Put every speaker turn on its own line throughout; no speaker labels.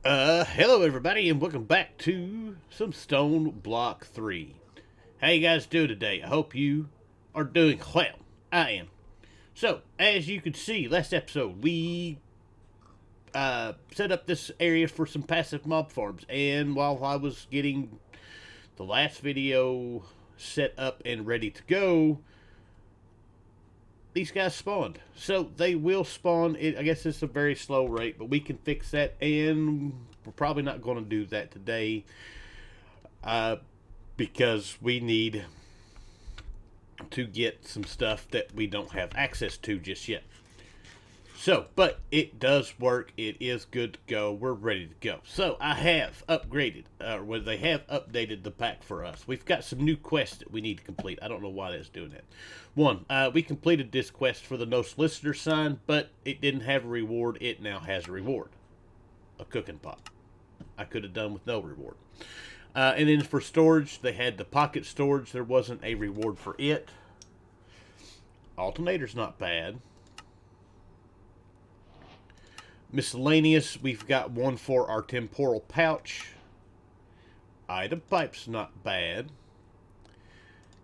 Hello everybody, and welcome back to some Stone Block 3. How you guys doing today? I hope you are doing well. I am. So, as you can see, last episode we set up this area for some passive mob farms, and while I was getting the last video set up and ready to go, these guys spawned. So they will spawn. I guess it's a very slow rate, but we can fix that, and we're probably not going to do that today because we need to get some stuff that we don't have access to just yet. So, but it does work. It is good to go. We're ready to go. So, I have upgraded, well, they have updated the pack for us. We've got some new quests that we need to complete. I don't know why that's doing that. One, we completed this quest for the no solicitor sign, but it didn't have a reward. It now has a reward. A cooking pot. I could have done with no reward. And then for storage, they had the pocket storage. There wasn't a reward for it. Alternator's not bad. Miscellaneous, we've got one for our temporal pouch. Item pipe's not bad.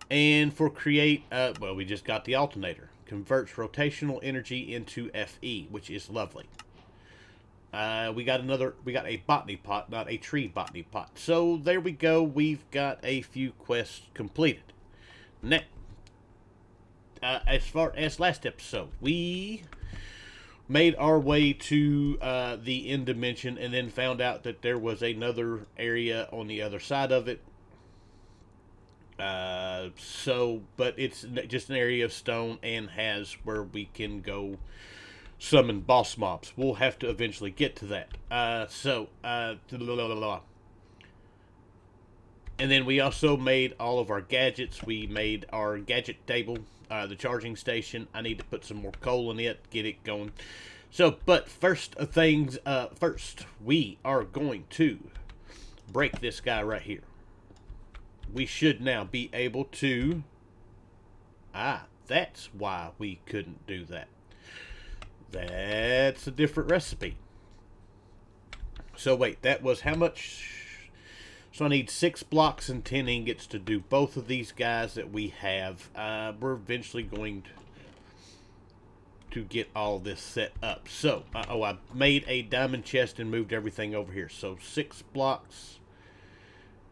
And for create, well, we just got the alternator. Converts rotational energy into FE, which is lovely. We got a botany pot, not a tree botany pot. So there we go. We've got a few quests completed. Now, as far as last episode, we made our way to the end dimension and then found out that there was another area on the other side of it. But it's just an area of stone and has where we can go summon boss mobs. We'll have to eventually get to that. And then we also made all of our gadgets. We made our gadget table, the charging station. I need to put some more coal in it, get it going. So, but first, we are going to break this guy right here. We should now be able to... that's why we couldn't do that. That's a different recipe. So wait, that was how much? So I need 6 blocks and 10 ingots to do both of these guys that we have. We're eventually going to get all this set up. So, I made a diamond chest and moved everything over here. So 6 blocks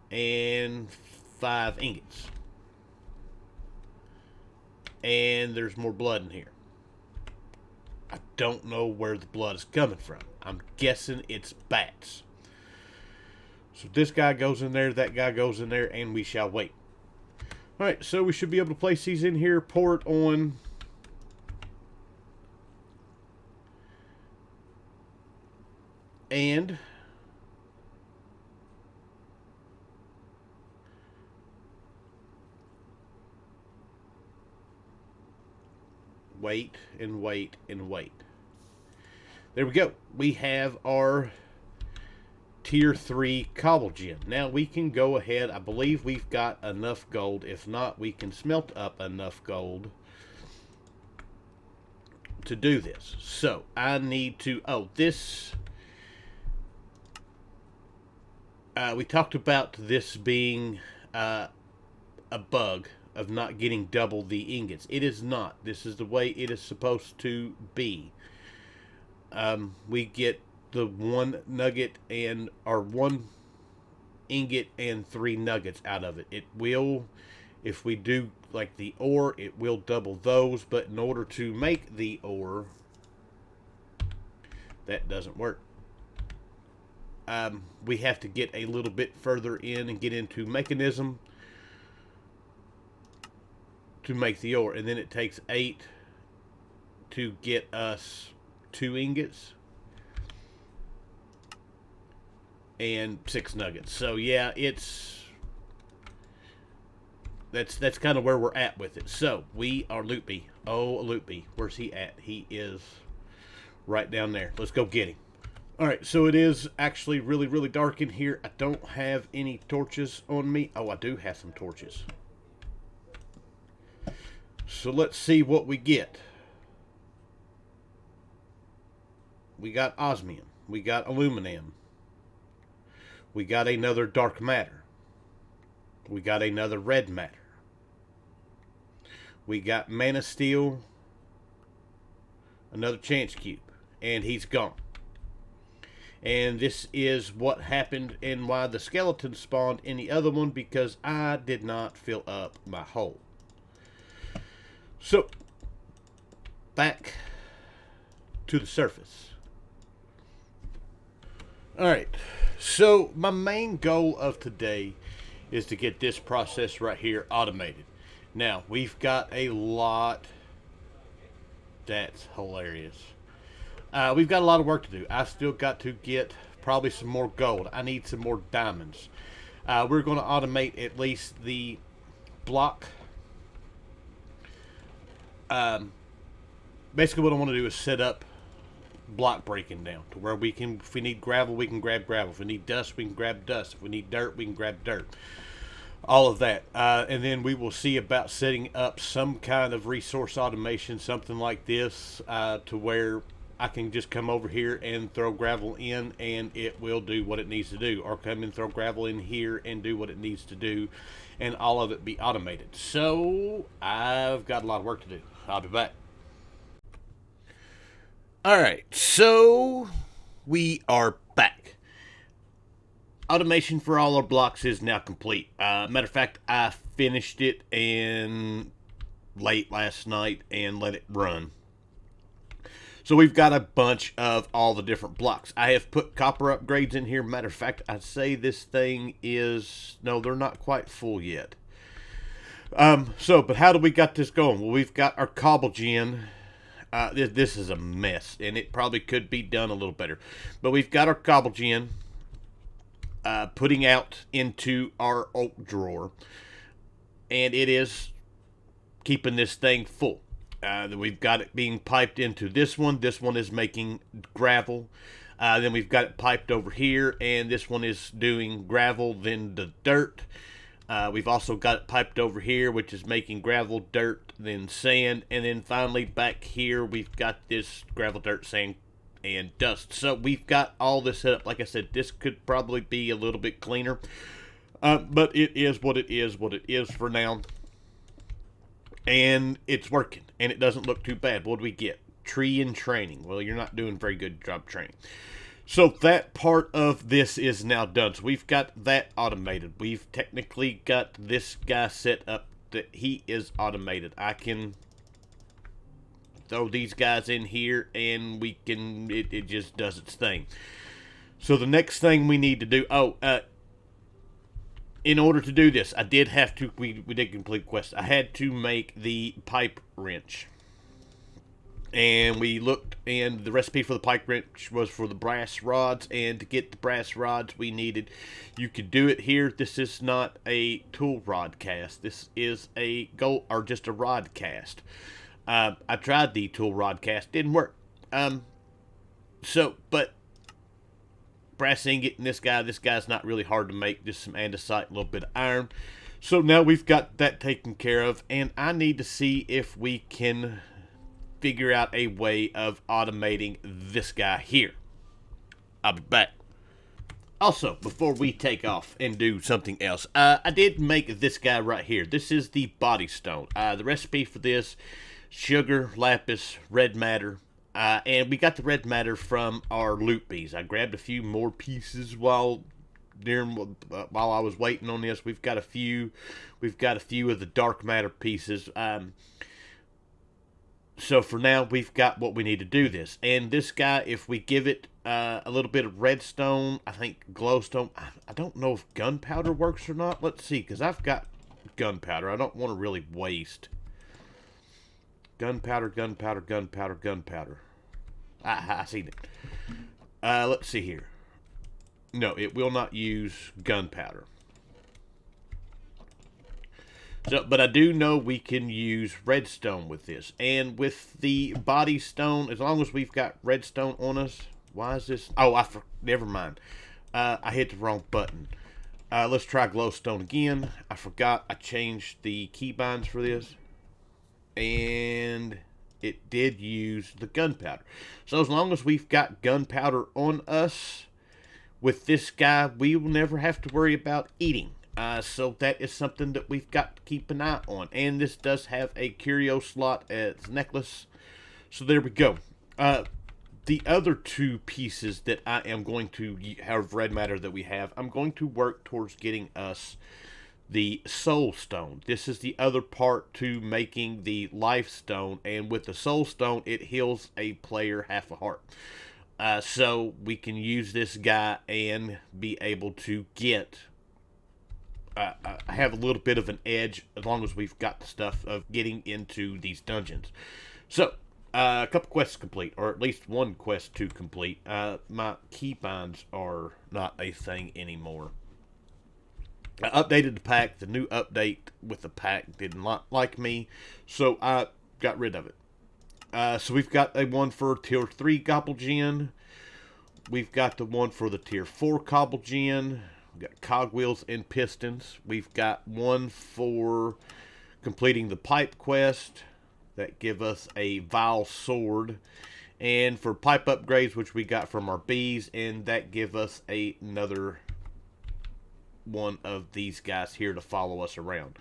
and 5 ingots. And there's more blood in here. I don't know where the blood is coming from. I'm guessing it's bats. So this guy goes in there, that guy goes in there, and we shall wait. Alright, so we should be able to place these in here, pour it on. And wait and wait and wait. There we go. We have our tier 3 cobble gem. Now we can go ahead. I believe we've got enough gold. If not, we can smelt up enough gold to do this. So I need to... we talked about this being a bug of not getting double the ingots. It is not. This is the way it is supposed to be. We get the 1 nugget or 1 ingot and 3 nuggets out of it. It will, if we do like the ore, it will double those, but in order to make the ore, that doesn't work. We have to get a little bit further in and get into mechanism to make the ore, and then it takes 8 to get us 2 ingots and 6 nuggets. So yeah, that's kind of where we're at with it. So we are Loopy. Oh, Loopy, where's he at? He is right down there. Let's go get him. Alright, so it is actually really, really dark in here. I don't have any torches on me. Oh, I do have some torches. So let's see what we get. We got osmium. We got aluminum. We got another dark matter. We got another red matter. We got mana steel, another chance cube, and he's gone. And this is what happened and why the skeleton spawned in the other one, because I did not fill up my hole. So, back to the surface. Alright, so my main goal of today is to get this process right here automated. Now, we've got a lot. That's hilarious. We've got a lot of work to do. I still got to get probably some more gold. I need some more diamonds. We're going to automate at least the block. Basically what I want to do is set up block breaking down to where we can, if we need gravel, we can grab gravel. If we need dust, we can grab dust. If we need dirt, we can grab dirt. All of that. And then we will see about setting up some kind of resource automation, something like this, to where I can just come over here and throw gravel in and it will do what it needs to do, or come and throw gravel in here and do what it needs to do, and all of it be automated. So I've got a lot of work to do. I'll be back. Alright, so we are back. Automation for all our blocks is now complete. Matter of fact, I finished it in late last night and let it run. So we've got a bunch of all the different blocks. I have put copper upgrades in here. Matter of fact, I'd say this thing is... No, they're not quite full yet. But how do we got this going? Well, we've got our cobble gen. This is a mess, and it probably could be done a little better. But we've got our cobble gen putting out into our oak drawer. And it is keeping this thing full. We've got it being piped into this one. This one is making gravel. Then we've got it piped over here, and this one is doing gravel, then the dirt. We've also got it piped over here, which is making gravel, dirt, then sand. And then finally back here, we've got this gravel, dirt, sand, and dust. So we've got all this set up. Like I said, this could probably be a little bit cleaner. But it is what it is for now. And it's working, and it doesn't look too bad. What do we get? Tree and training. Well, you're not doing very good job training. So that part of this is now done. So we've got that automated. We've technically got this guy set up that he is automated. I can throw these guys in here, and we can, it just does its thing. So the next thing we need to do, in order to do this, I did have to, we did complete quest. I had to make the pipe wrench. And we looked, and the recipe for the pipe wrench was for the brass rods. And to get the brass rods we needed, you could do it here. This is not a tool rod cast. This is a just a rod cast. I tried the tool rod cast, didn't work. But brass ingot and this guy's not really hard to make. Just some andesite, a little bit of iron. So now we've got that taken care of, and I need to see if we can figure out a way of automating this guy here. I'll be back. Also, before we take off and do something else, I did make this guy right here. This is the body stone. The recipe for this: sugar, lapis, red matter. And we got the red matter from our loot bees. I grabbed a few more pieces while I was waiting on this. We've got a few of the dark matter pieces. So for now, we've got what we need to do this. And this guy, if we give it a little bit of redstone, I think glowstone. I don't know if gunpowder works or not. Let's see, because I've got gunpowder. I don't want to really waste. Gunpowder. I seen it. Let's see here. No, it will not use gunpowder. So, but I do know we can use redstone with this. And with the body stone, as long as we've got redstone on us. Why is this? Oh, never mind. I hit the wrong button. Let's try glowstone again. I forgot I changed the keybinds for this. And it did use the gunpowder. So as long as we've got gunpowder on us, with this guy, we will never have to worry about eating. So that is something that we've got to keep an eye on. And this does have a curio slot as necklace. So there we go. The other two pieces that I am going to have red matter that we have, I'm going to work towards getting us the soul stone. This is the other part to making the life stone, and with the soul stone it heals a player half a heart. So we can use this guy and be able to get have a little bit of an edge as long as we've got the stuff of getting into these dungeons. So a couple quests complete, or at least one quest to complete. My keybinds are not a thing anymore. I updated the pack. The new update with the pack did not like me, so I got rid of it. So we've got a one for tier 3 Gobblegin. We've got the one for the tier 4 Gobblegin. We've got cogwheels and pistons. We've got one for completing the pipe quest that give us a vile sword, and for pipe upgrades, which we got from our bees, and that give us another one of these guys here to follow us around.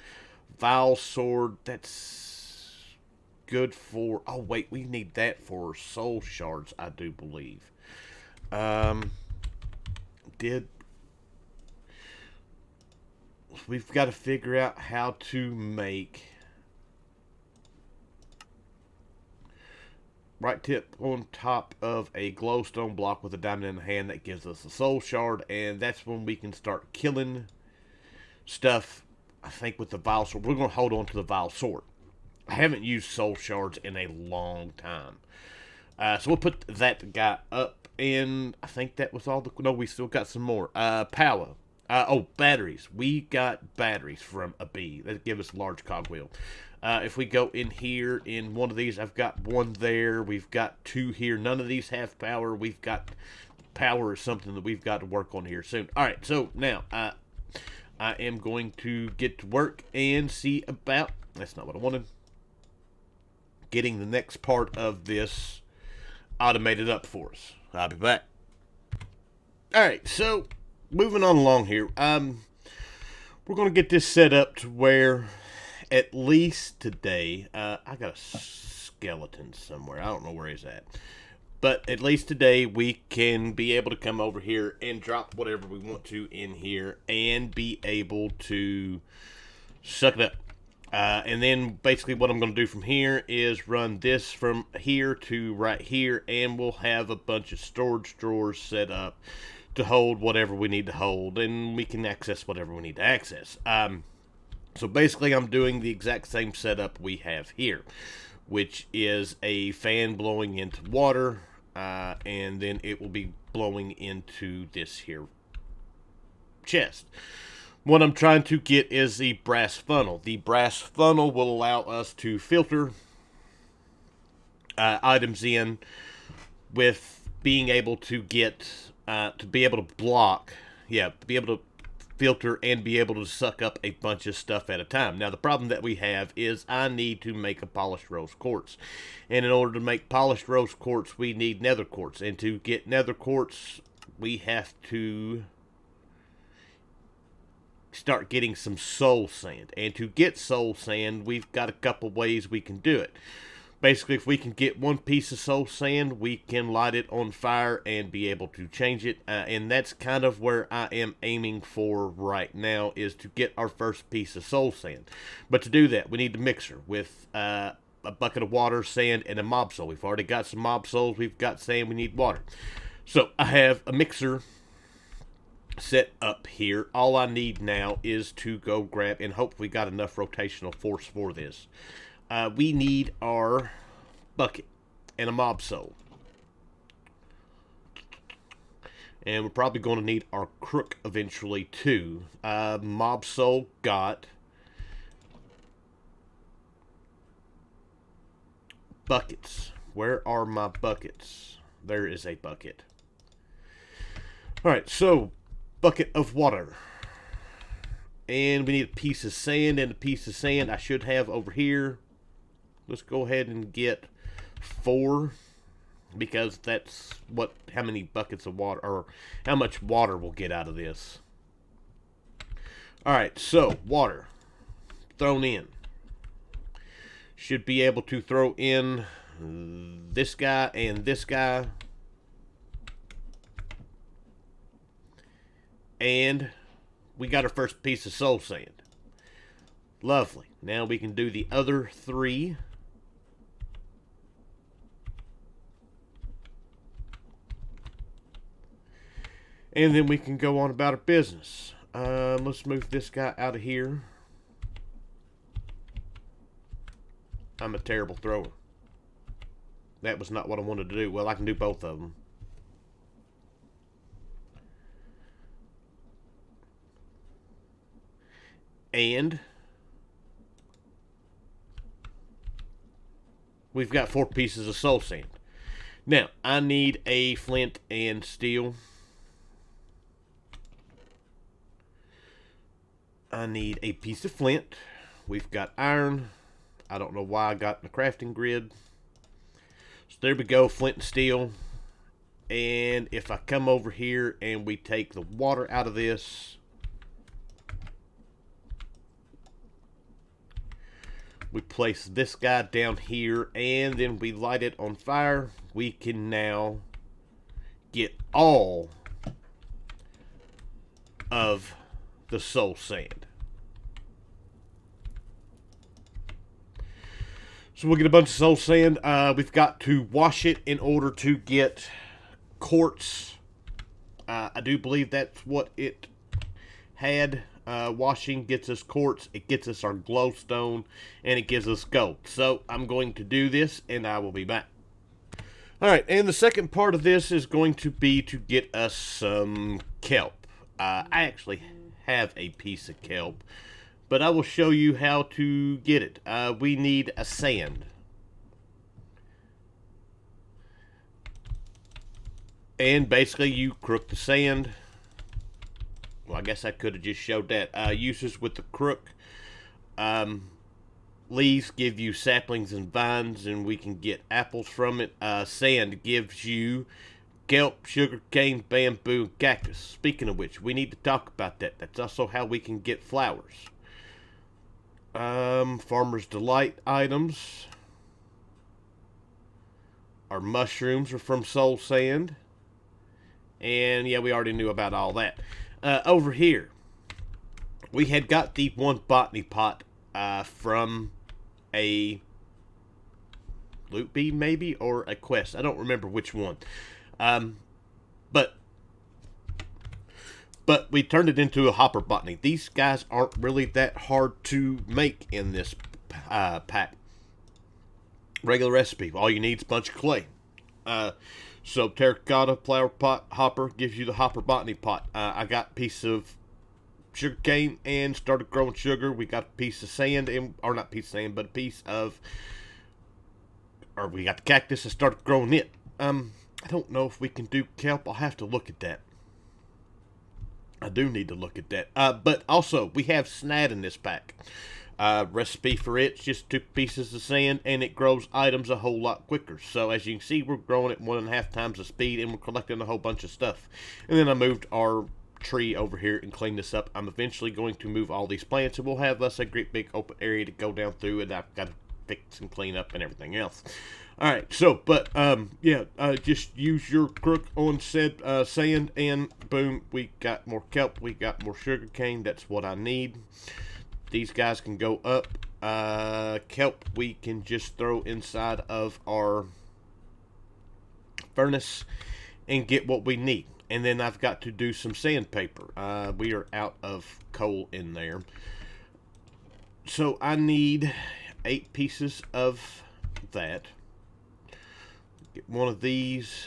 Vile sword, that's good for, oh wait, we need that for soul shards, I do believe. We've got to figure out how to make right tip on top of a glowstone block with a diamond in the hand. That gives us a soul shard, and that's when we can start killing stuff. I think with the vile sword, we're going to hold on to the vile sword. I haven't used soul shards in a long time, so we'll put that guy up, and I think that was all the, no, we still got some more. Power. Batteries. We got batteries from a bee that give us a large cogwheel. If we go in here in one of these, I've got one there. We've got two here. None of these have power. We've got power is something that we've got to work on here soon. All right, so now I am going to get to work and see about, that's not what I wanted, getting the next part of this automated up for us. I'll be back. All right, so moving on along here, we're going to get this set up to where at least today, I got a skeleton somewhere. I don't know where he's at. But at least today we can be able to come over here and drop whatever we want to in here and be able to suck it up. And then basically what I'm going to do from here is run this from here to right here, and we'll have a bunch of storage drawers set up to hold whatever we need to hold, and we can access whatever we need to access. So basically I'm doing the exact same setup we have here, which is a fan blowing into water, and then it will be blowing into this here chest. What I'm trying to get is the brass funnel. The brass funnel will allow us to filter items in with being able to get, to be able to block, to be able to filter and be able to suck up a bunch of stuff at a time. Now the problem that we have is I need to make a polished rose quartz, and in order to make polished rose quartz we need nether quartz, and to get nether quartz we have to start getting some soul sand, and to get soul sand we've got a couple ways we can do it. Basically, if we can get one piece of soul sand, we can light it on fire and be able to change it. And that's kind of where I am aiming for right now, is to get our first piece of soul sand. But to do that, we need the mixer with a bucket of water, sand, and a mob soul. We've already got some mob souls. We've got sand. We need water. So I have a mixer set up here. All I need now is to go grab, and hope we got enough rotational force for this. We need our bucket and a mob soul. And we're probably going to need our crook eventually too. Mob soul got buckets. Where are my buckets? There is a bucket. Alright, so bucket of water. And we need a piece of sand, and a piece of sand I should have over here. Let's go ahead and get 4. because that's how many buckets of water, or how much water we'll get out of this. Alright, so water thrown in. Should be able to throw in this guy and this guy. And we got our first piece of soul sand. Lovely. Now we can do the other 3. And then we can go on about our business. Let's move this guy out of here. I'm a terrible thrower. That was not what I wanted to do. Well, I can do both of them. And we've got 4 pieces of soul sand. Now, I need a flint and steel. I need a piece of flint. We've got iron. I don't know why I got the crafting grid. So there we go, flint and steel. And if I come over here and we take the water out of this, we place this guy down here, and then we light it on fire. We can now get all of the soul sand. So we'll get a bunch of soul sand. We've got to wash it in order to get quartz. I do believe that's what it had. Washing gets us quartz, it gets us our glowstone, and it gives us gold. So I'm going to do this, and I will be back. Alright, and the second part of this is going to be to get us some kelp. I actually have a piece of kelp, but I will show you how to get it. We need a sand. And basically you crook the sand. Well, I guess I could have just showed that. Uses with the crook. Leaves give you saplings and vines, and we can get apples from it. Sand gives you kelp, sugarcane, bamboo, and cactus. Speaking of which, we need to talk about that. That's also how we can get flowers. Farmer's Delight items. Our mushrooms are from soul sand. And yeah, we already knew about all that. Over here, we had got the one botany pot from a loot bee, maybe, or a quest. I don't remember which one. But we turned it into a hopper botany. These guys aren't really that hard to make in this pack. Regular recipe. All you need is a bunch of clay. So terracotta flower pot hopper gives you the hopper botany pot. I got a piece of sugar cane and started growing sugar. We got a piece of sand, or not piece of sand, but a piece of, or we got the cactus and started growing it. I don't know if we can do kelp. I'll have to look at that. I do need to look at that. But also, we have snad in this pack. Recipe for it's just 2 pieces of sand, and it grows items a whole lot quicker. So as you can see, we're growing at 1.5 times the speed, and we're collecting a whole bunch of stuff. And then I moved our tree over here and cleaned this up. I'm eventually going to move all these plants, and we'll have us a great big open area to go down through, and I've got to fix and clean up and everything else. Alright, so, but, just use your crook on said sand, and boom, we got more kelp, we got more sugar cane. That's what I need. These guys can go up. Kelp we can just throw inside of our furnace and get what we need. And then I've got to do some sandpaper. We are out of coal in there. So I need 8 pieces of that. Get one of these.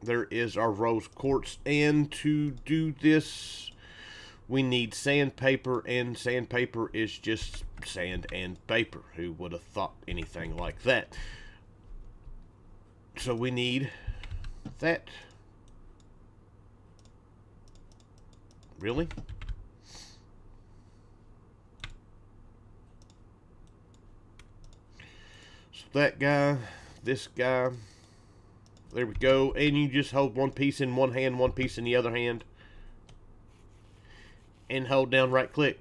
There is our rose quartz. And to do this, we need sandpaper, and sandpaper is just sand and paper. Who would have thought anything like that? So we need that. Really? So that guy, this guy. There we go. And you just hold one piece in one hand, one piece in the other hand. And hold down right click.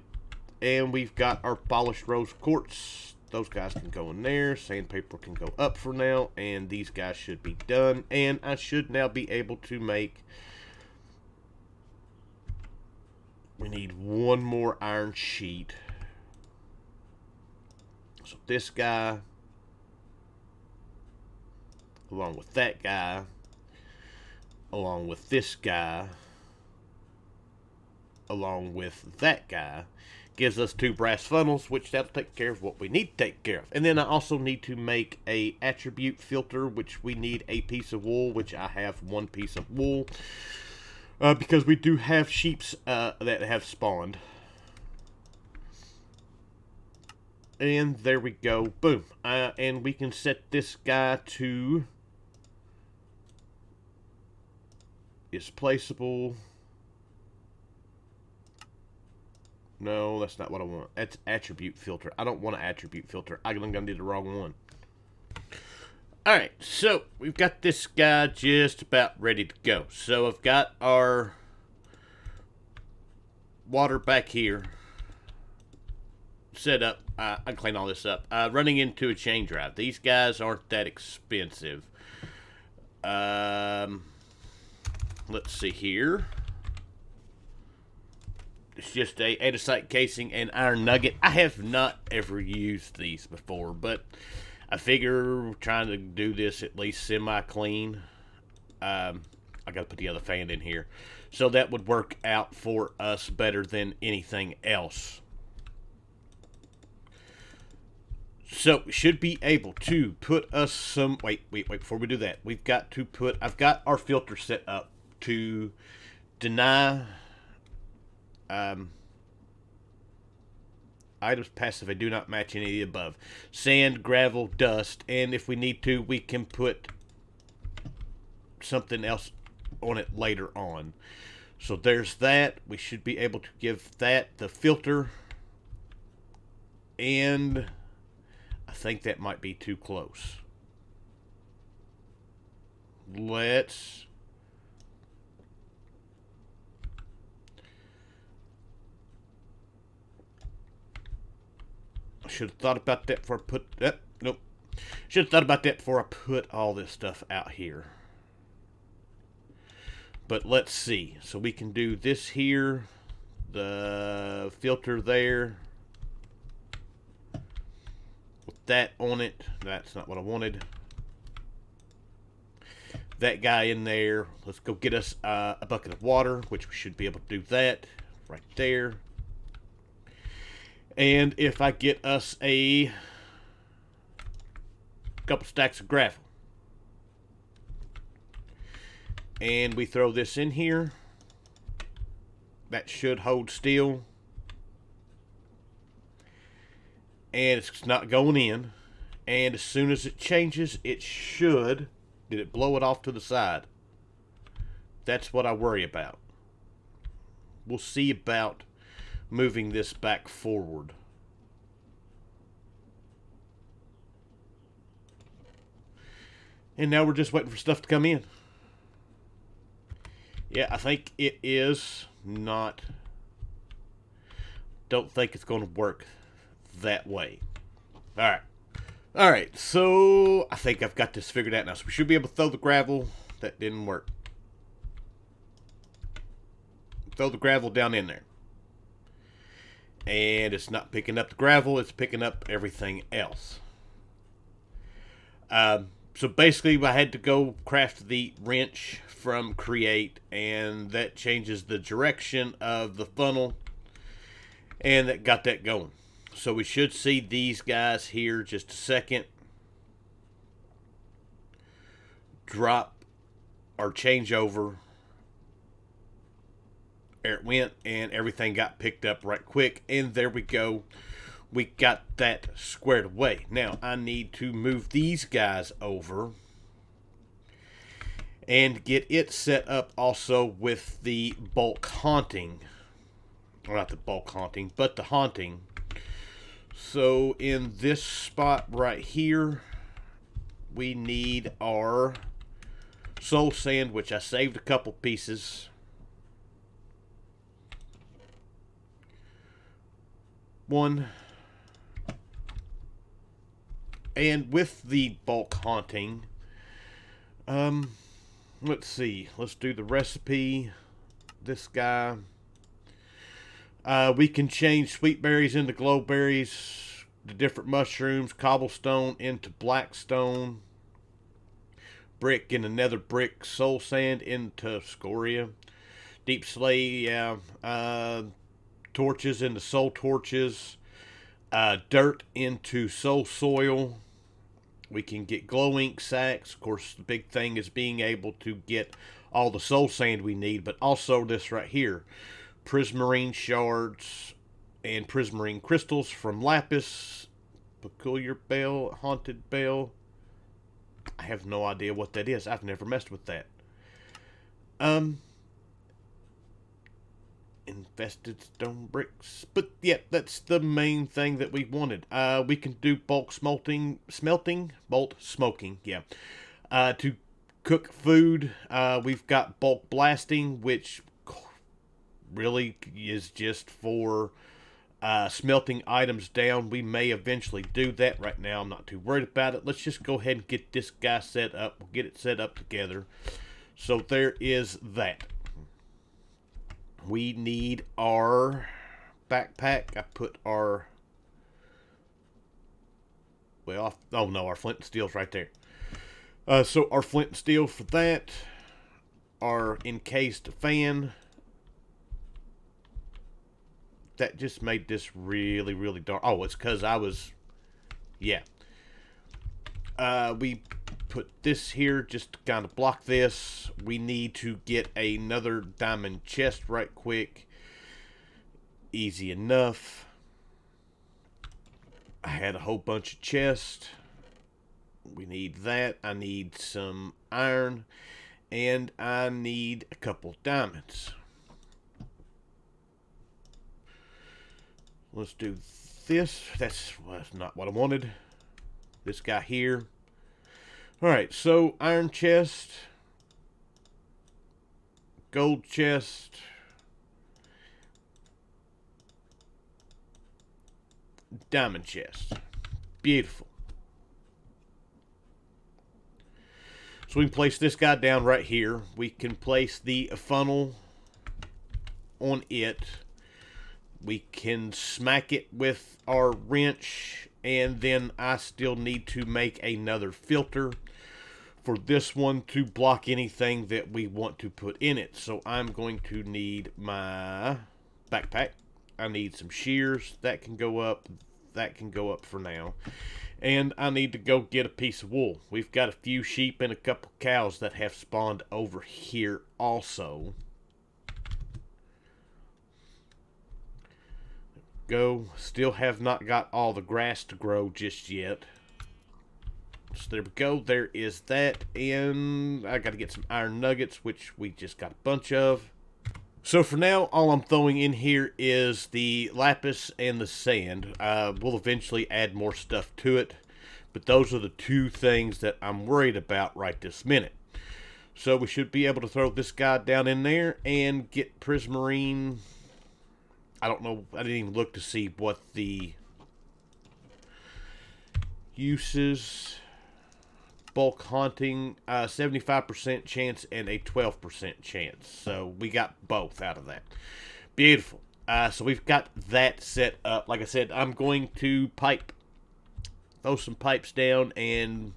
And we've got our polished rose quartz. Those guys can go in there. Sandpaper can go up for now. And these guys should be done. And I should now be able to make... We need one more iron sheet. So this guy... along with that guy, along with this guy, along with that guy, gives us 2 brass funnels, which that'll take care of what we need to take care of. And then I also need to make a attribute filter, which we need a piece of wool, which I have 1 piece of wool, because we do have sheeps that have spawned. And there we go, boom. And we can set this guy to... is placeable. No, that's not what I want. That's attribute filter. I don't want an attribute filter. I'm gonna do the wrong one. Alright, so we've got this guy just about ready to go. So I've got our water back here set up. I can clean all this up. Running into a chain drive. These guys aren't that expensive. Let's see here. It's just a andesite casing and iron nugget. I have not ever used these before, but I figure trying to do this at least semi-clean. I gotta put the other fan in here. So that would work out for us better than anything else. So we should be able to put us some... Wait, before we do that, we've got to put... I've got our filter set up to deny items passive. I do not match any of the above. Sand, gravel, dust, and if we need to, we can put something else on it later on. So there's that. We should be able to give that the filter, and I think that might be too close. Let's... I should have thought about that before I put... nope. Should have thought about that before I put all this stuff out here. But let's see. So we can do this here. The filter there. With that on it. That's not what I wanted. That guy in there. Let's go get us a bucket of water, which we should be able to do that right there. And if I get us a couple stacks of gravel, and we throw this in here, that should hold still. And it's not going in. And as soon as it changes, it should... Did it blow it off to the side? That's what I worry about. We'll see about moving this back forward. And now we're just waiting for stuff to come in. Yeah, I think it is not... Don't think it's going to work that way. Alright. Alright, so I think I've got this figured out now. So we should be able to throw the gravel. That didn't work. Throw the gravel down in there. And it's not picking up the gravel, it's picking up everything else. So basically I had to go craft the wrench from Create, and that changes the direction of the funnel, and that got that going. So we should see these guys here just a second drop or change over. There it went, and everything got picked up right quick, and there we go. We got that squared away. Now I need to move these guys over and get it set up also with the bulk haunting. Or not the bulk haunting, but the haunting. So in this spot right here, we need our soul sand, which I saved a couple pieces. One. And with the bulk haunting, let's see. Let's do the recipe. This guy. We can change sweet berries into glow berries, the different mushrooms, cobblestone into blackstone, brick into nether brick, soul sand into scoria, deep slate, torches into soul torches, dirt into soul soil. We can get glow ink sacks. Of course, the big thing is being able to get all the soul sand we need, but also this right here. Prismarine shards and prismarine crystals from lapis. Peculiar bell, haunted bell. I have no idea what that is. I've never messed with that. Infested stone bricks. But yeah, that's the main thing that we wanted. We can do bulk smelting, bulk smoking, yeah. To cook food, we've got bulk blasting, which really is just for smelting items down. We may eventually do that. Right now, I'm not too worried about it. Let's just go ahead and get this guy set up. We'll get it set up together. So there is that. We need our backpack. I put our... Well, oh no, our flint and steel's right there. So our flint and steel for that. Our encased fan. That just made this really, really dark. Oh, it's because I was... Yeah. We put this here just to kind of block this. We need to get another diamond chest right quick. Easy enough. I had a whole bunch of chests. We need that. I need some iron. And I need a couple diamonds. Let's do this. That's not what I wanted. This guy here. Alright, so iron chest. Gold chest. Diamond chest. Beautiful. So we can place this guy down right here. We can place the funnel on it. We can smack it with our wrench, and then I still need to make another filter for this one to block anything that we want to put in it. So I'm going to need my backpack. I need some shears. That can go up. That can go up for now. And I need to go get a piece of wool. We've got a few sheep and a couple cows that have spawned over here also. Go. Still have not got all the grass to grow just yet. So there we go. There is that. And I got to get some iron nuggets, which we just got a bunch of. So for now, all I'm throwing in here is the lapis and the sand. We'll eventually add more stuff to it. But those are the two things that I'm worried about right this minute. So we should be able to throw this guy down in there and get prismarine. I don't know. I didn't even look to see what the uses. Bulk haunting, 75% chance and a 12% chance. So we got both out of that. Beautiful. So we've got that set up. Like I said, I'm going to throw some pipes down, and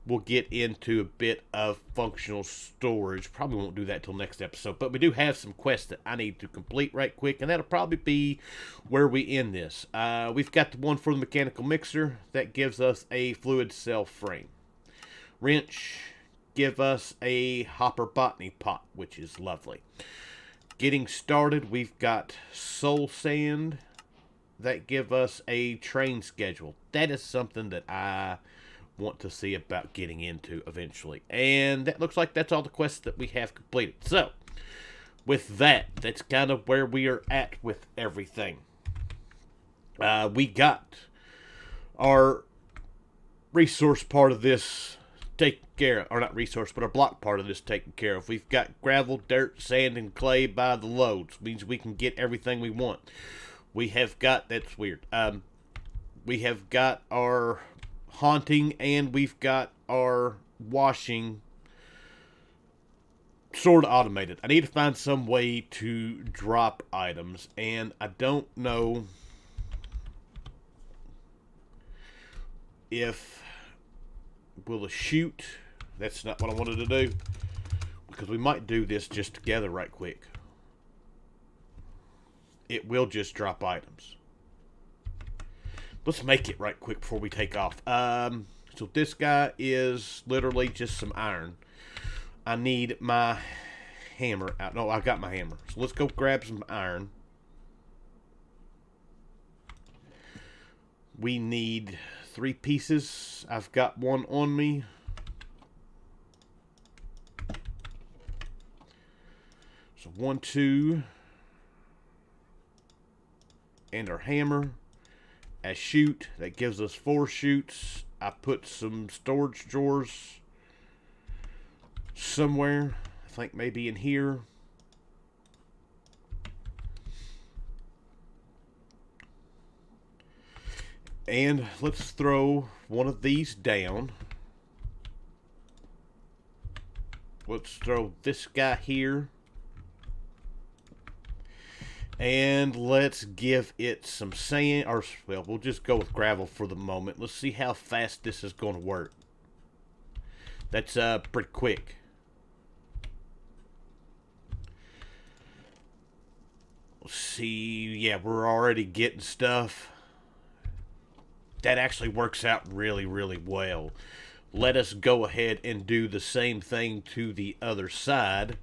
we'll get into a bit of functional storage. Probably won't do that till next episode, but we do have some quests that I need to complete right quick, and that'll probably be where we end this. We've got the one for the mechanical mixer that gives us a fluid cell frame. Wrench give us a hopper botany pot, which is lovely. Getting started, we've got soul sand that give us a train schedule. That is something that I want to see about getting into eventually. And that looks like that's all the quests that we have completed. So, with that, that's kind of where we are at with everything. We got our resource part of this taken care of, or not resource, but our block part of this taken care of. We've got gravel, dirt, sand, and clay by the loads. Means we can get everything we want. We have got, that's weird. We have got our haunting and we've got our washing sort of automated. I need to find some way to drop items, and I don't know if we'll shoot. That's not what I wanted to do, because we might do this just together right quick. It will just drop items. Let's make it right quick before we take off. So this guy is literally just some iron. I need my hammer out. No, I got my hammer. So let's go grab some iron. We need 3 pieces. I've got one on me. So 1, 2. And our hammer. A chute. That gives us 4 chutes. I put some storage drawers somewhere. I think maybe in here. And let's throw one of these down. Let's throw this guy here. And let's give it some sand, or well, we'll just go with gravel for the moment. Let's see how fast this is going to work. That's pretty quick. Let's see, yeah, we're already getting stuff. That actually works out really, really well. Let us go ahead and do the same thing to the other side.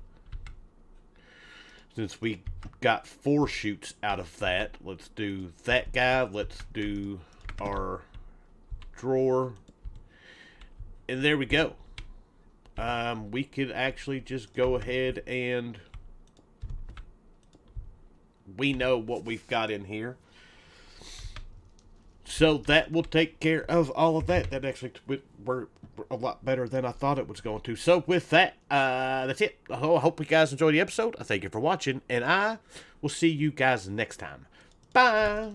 Since we got 4 chutes out of that, let's do that guy. Let's do our drawer. And there we go. We could actually just go ahead and we know what we've got in here. So that will take care of all of that. That actually worked a lot better than I thought it was going to. So with that, that's it. I hope you guys enjoyed the episode. I thank you for watching, and I will see you guys next time. Bye.